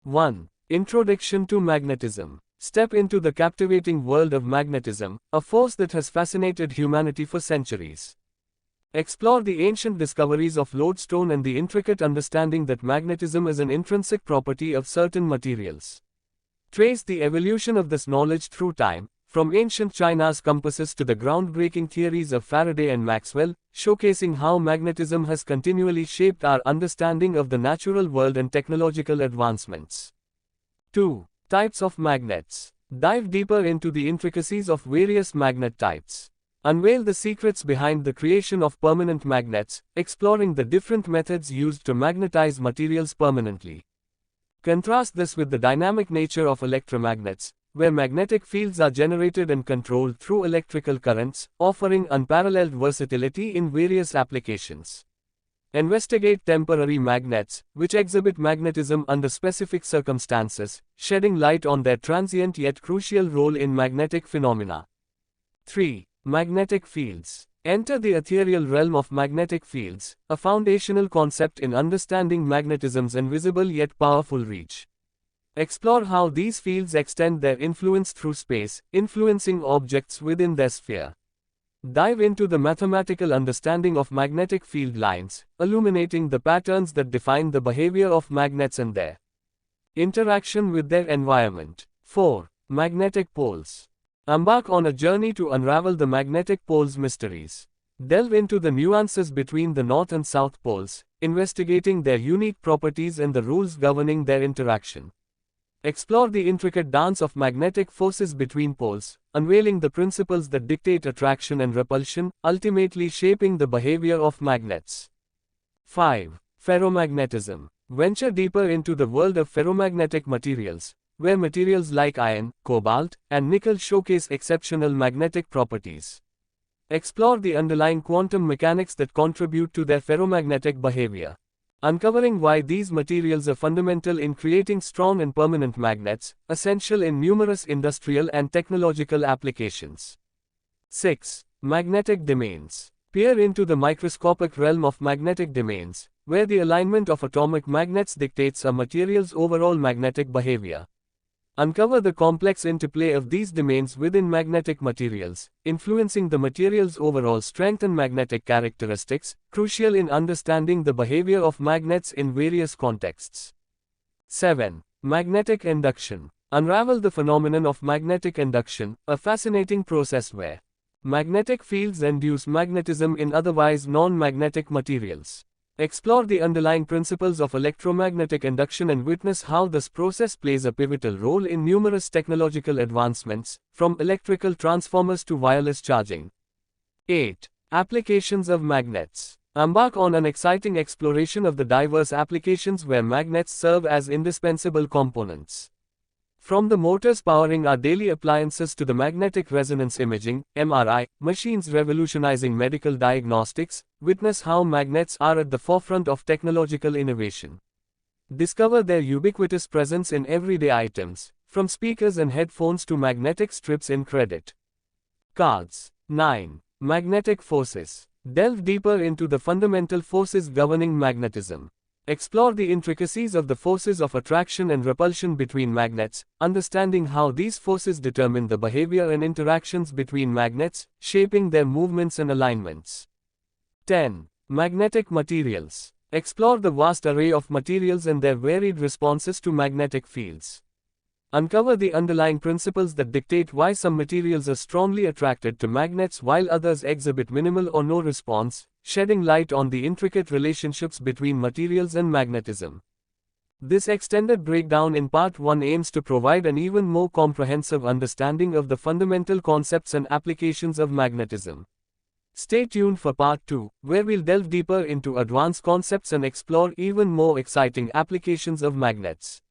1. Introduction to magnetism. Step into the captivating world of magnetism, a force that has fascinated humanity for centuries. Explore the ancient discoveries of lodestone and the intricate understanding that magnetism is an intrinsic property of certain materials. Trace the evolution of this knowledge through time, from ancient China's compasses to the groundbreaking theories of Faraday and Maxwell, showcasing how magnetism has continually shaped our understanding of the natural world and technological advancements. 2. Types of magnets. Dive deeper into the intricacies of various magnet types. Unveil the secrets behind the creation of permanent magnets, exploring the different methods used to magnetize materials permanently. Contrast this with the dynamic nature of electromagnets, where magnetic fields are generated and controlled through electrical currents, offering unparalleled versatility in various applications. Investigate temporary magnets, which exhibit magnetism under specific circumstances, shedding light on their transient yet crucial role in magnetic phenomena. 3. Magnetic fields. Enter the ethereal realm of magnetic fields, a foundational concept in understanding magnetism's invisible yet powerful reach. Explore how these fields extend their influence through space, influencing objects within their sphere. Dive into the mathematical understanding of magnetic field lines, illuminating the patterns that define the behavior of magnets and their interaction with their environment. 4. Magnetic poles. Embark on a journey to unravel the magnetic poles' mysteries. Delve into the nuances between the North and South poles, investigating their unique properties and the rules governing their interaction. Explore the intricate dance of magnetic forces between poles, unveiling the principles that dictate attraction and repulsion, ultimately shaping the behavior of magnets. 5. Ferromagnetism. Venture deeper into the world of ferromagnetic materials, where materials like iron, cobalt, and nickel showcase exceptional magnetic properties. Explore the underlying quantum mechanics that contribute to their ferromagnetic behavior. Uncovering why these materials are fundamental in creating strong and permanent magnets, essential in numerous industrial and technological applications. 6. Magnetic domains. Peer into the microscopic realm of magnetic domains, where the alignment of atomic magnets dictates a material's overall magnetic behavior. Uncover the complex interplay of these domains within magnetic materials, influencing the material's overall strength and magnetic characteristics, crucial in understanding the behavior of magnets in various contexts. 7. Magnetic induction. Unravel the phenomenon of magnetic induction, a fascinating process where magnetic fields induce magnetism in otherwise non-magnetic materials. Explore the underlying principles of electromagnetic induction and witness how this process plays a pivotal role in numerous technological advancements, from electrical transformers to wireless charging. 8. Applications of magnets. Embark on an exciting exploration of the diverse applications where magnets serve as indispensable components. From the motors powering our daily appliances to the magnetic resonance imaging (MRI) machines revolutionizing medical diagnostics, witness how magnets are at the forefront of technological innovation. Discover their ubiquitous presence in everyday items, from speakers and headphones to magnetic strips in credit cards. 9. Magnetic forces. Delve deeper into the fundamental forces governing magnetism. Explore the intricacies of the forces of attraction and repulsion between magnets, understanding how these forces determine the behavior and interactions between magnets, shaping their movements and alignments. 10. Magnetic materials. Explore the vast array of materials and their varied responses to magnetic fields. Uncover the underlying principles that dictate why some materials are strongly attracted to magnets while others exhibit minimal or no response, shedding light on the intricate relationships between materials and magnetism. This extended breakdown in Part 1 aims to provide an even more comprehensive understanding of the fundamental concepts and applications of magnetism. Stay tuned for Part 2, where we'll delve deeper into advanced concepts and explore even more exciting applications of magnets.